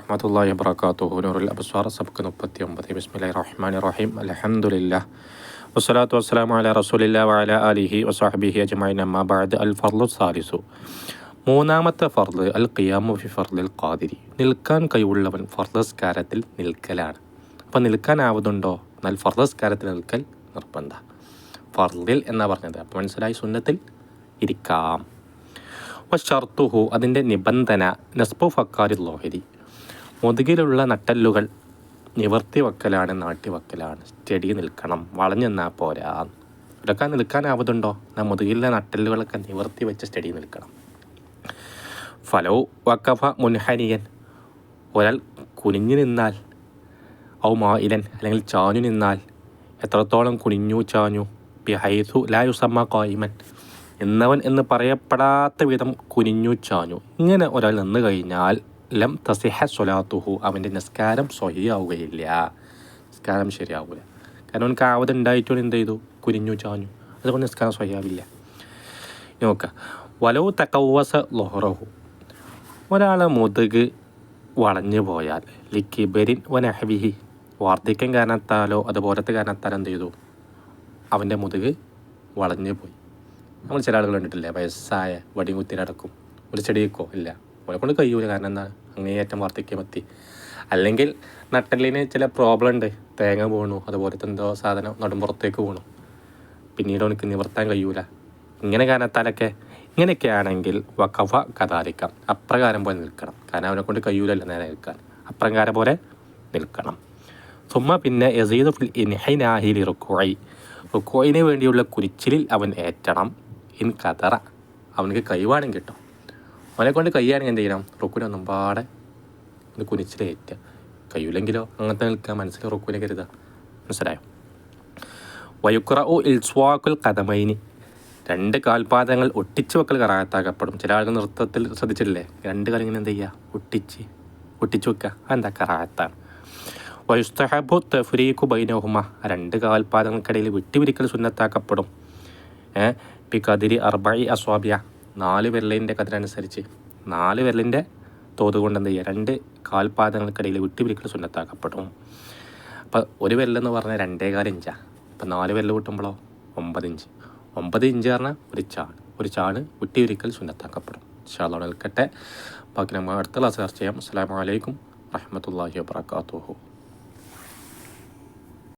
വറഹ്മത്തുള്ളാഹി വബറകാതുഹു. നൂറുൽ അബ്സ്വാർ സബ്ക് 39. ബിസ്മില്ലാഹിർ റഹ്മാനിർ റഹീം. അൽഹംദുലില്ലാഹ് വസ്സലാത്തു വസ്സലാമു അലാ റസൂലില്ലാഹി വഅലാ ആലിഹി വസഹ്ബിഹി അജ്മഈൻ. അമ്മാ ബഅദ്. അൽ ഫർളു സാലിസു, മൂന്നാമത്തെ ഫർള് അൽ ഖിയാമു ഫി ഫർളിൽ ഖാദിരി, നിൽക്കാൻ കഴിവുള്ളവൻ ഫർളസ്കാരത്തിൽ നിൽക്കലാണ്. അപ്പം നിൽക്കാനാവുന്നുണ്ടോ എന്നാൽ ഫർളസ്കാരത്തിൽ നിൽക്കൽ നിർബന്ധ. ഫർളിൽ എന്നാ പറഞ്ഞത്, അപ്പം മനസ്സിലായി. സുന്നത്തിൽ ഇരിക്കാം. ഷർത്തുഹു, അതിൻ്റെ നിബന്ധന നസ്ബു ഫക്കാരി ലോഹരി, മുതുകിലുള്ള നട്ടല്ലുകൾ നിവർത്തി വെക്കലാണ്, നാട്ടി വെക്കലാണ്. സ്റ്റഡി നിൽക്കണം, വളഞ്ഞെന്നാൽ പോരാ. ഇതൊക്കെ നിൽക്കാനാവുന്നുണ്ടോ എന്നാൽ മുതുകിലെ നട്ടല്ലുകളൊക്കെ നിവർത്തി വെച്ച് സ്റ്റഡി നിൽക്കണം. ഫലോ വക്കഫ മുൻഹനിയൻ, ഒരാൾ കുനിഞ്ഞു നിന്നാൽ, ഔ മായിലൻ, അല്ലെങ്കിൽ ചാഞ്ഞു നിന്നാൽ, എത്രത്തോളം കുനിഞ്ഞു ചാഞ്ഞു, ബിഹൈസു ലാ യുസമ്മ ഖായിമൻ, എന്നവൻ എന്ന് പറയപ്പെടാത്ത വിധം കുനിഞ്ഞു ചാഞ്ഞു, ഇങ്ങനെ ഒരാൾ നിന്ന് കഴിഞ്ഞാൽ ലം തസിഹ സ്വലാത്തുഹു, അവൻ്റെ നിസ്കാരം സ്വഹിയാവുകയില്ല, നിസ്കാരം ശരിയാവില്ല. കാരണം അവനക്ക് ആവത് ഉണ്ടായിട്ടും എന്ത് ചെയ്തു, കുനിഞ്ഞു ചാഞ്ഞു, അതുകൊണ്ട് നിസ്കാരം സ്വഹിയാവില്ല. നോക്കുക, വലോ തക്കവസ ലൊഹറഹു, ഒരാളെ മുതുക് വളഞ്ഞു പോയാൽ, ലിക്കിബരിൻ വനഹവിഹി, വാർദ്ധക്യം കാരണത്താലോ അതുപോലത്തെ കാരണത്താലോ എന്ത് ചെയ്തു, അവൻ്റെ മുതുക് വളഞ്ഞു പോയി. നമ്മൾ ചില ആളുകൾ കണ്ടിട്ടില്ലേ, വയസ്സായ വടി കുത്തി നടക്കും, ഒരു ചെടിക്കോ ഇല്ല, അവരെ കൊണ്ട് കഴിയൂല. കാരണം എന്താ, അങ്ങേയറ്റം വാർദ്ധക്യം എത്തി. അല്ലെങ്കിൽ നട്ടലിന് ചില പ്രോബ്ലം ഉണ്ട്, തേങ്ങ വീണു, അതുപോലത്തെ എന്തോ സാധനം നടുമ്പുറത്തേക്ക് വീണു, പിന്നീട് അവനക്ക് നിവർത്താൻ കഴിയൂല. ഇങ്ങനെ കാരണത്താലൊക്കെ, ഇങ്ങനെയൊക്കെ ആണെങ്കിൽ വഖഫ കദാലിക്ക, അപ്രകാരം പോലെ നിൽക്കണം. കാരണം അവനെ കൊണ്ട് കഴിയൂലല്ലോ നേരെ നിൽക്കാൻ, അപ്രകാരം പോലെ നിൽക്കണം. സുമ്മ പിന്നെ യസീദു ഫിൽ ഇൻഹിനാഹി ലിറുക്കൂഇ, റുക്കൂഇന് വേണ്ടിയുള്ള കുരിച്ചിലിൽ അവൻ ഏറ്റണം. ഇൻ കദറ, അവനക്ക് കഴിവാണെങ്കിൽ കേട്ടോ, അവനെ കൊണ്ട് കഴിയുകയാണെങ്കിൽ എന്ത് ചെയ്യണം, റുക്കൂനൊന്നും പാടെ ഒന്ന് കുനിച്ചിലേറ്റുക. കഴിയില്ലെങ്കിലോ അങ്ങനത്തെ നിൽക്കുക, മനസ്സിൽ റുക്കൂനെ കരുതുക. മനസ്സിലായോ? വയുക്റഉ ഇൽസ്വാഖുൽ ഖദമൈനി, രണ്ട് കാൽപാദങ്ങൾ ഒട്ടിച്ച് വെക്കൽ കറാഹത്താക്കപ്പെടും. ചില ആളുകൾ നൃത്തത്തിൽ ശ്രദ്ധിച്ചിട്ടില്ലേ, രണ്ട് കാലിങ്ങനെ എന്ത് ചെയ്യുക, ഒട്ടിച്ച് വെക്കുക, അതെന്താ, കറാഹത്താണ്. വയുസ്തഹബു തഫ്രീഖു ബൈനഹുമ, രണ്ട് കാൽപാദങ്ങൾക്കിടയിൽ വിട്ടുപിരിക്കൽ സുന്നത്താക്കപ്പെടും. പി കദിരി അർബഇ അസ്വാബിയ, 4 വിരലിൻ്റെ കതിരനുസരിച്ച്, 4 വിരലിൻ്റെ തോത് കൊണ്ട് എന്ത് ചെയ്യുക, രണ്ട് കാൽപാദങ്ങൾക്കിടയിൽ വിട്ടുപിരിക്കൽ സുന്നത്താക്കപ്പെടും. അപ്പം ഒരു വിരലെന്ന് പറഞ്ഞാൽ 2.25 ഇഞ്ചാണ്. അപ്പം 4 വിരൽ കൂട്ടുമ്പോഴോ 9 ഇഞ്ച്. 9 ഇഞ്ച് പറഞ്ഞാൽ ഒരു ചാണ് വിട്ടുപിരിക്കൽ സുന്നത്താക്കപ്പെടും. ഇൻഷാ അല്ലാഹ് നിൽക്കട്ടെ. ബാക്കി നമ്മൾ അടുത്ത ക്ലാസ് ചർച്ച ചെയ്യാം. അസ്സലാമു അലൈക്കും വറഹ്മത്തുള്ളാഹി വബറകാതുഹു.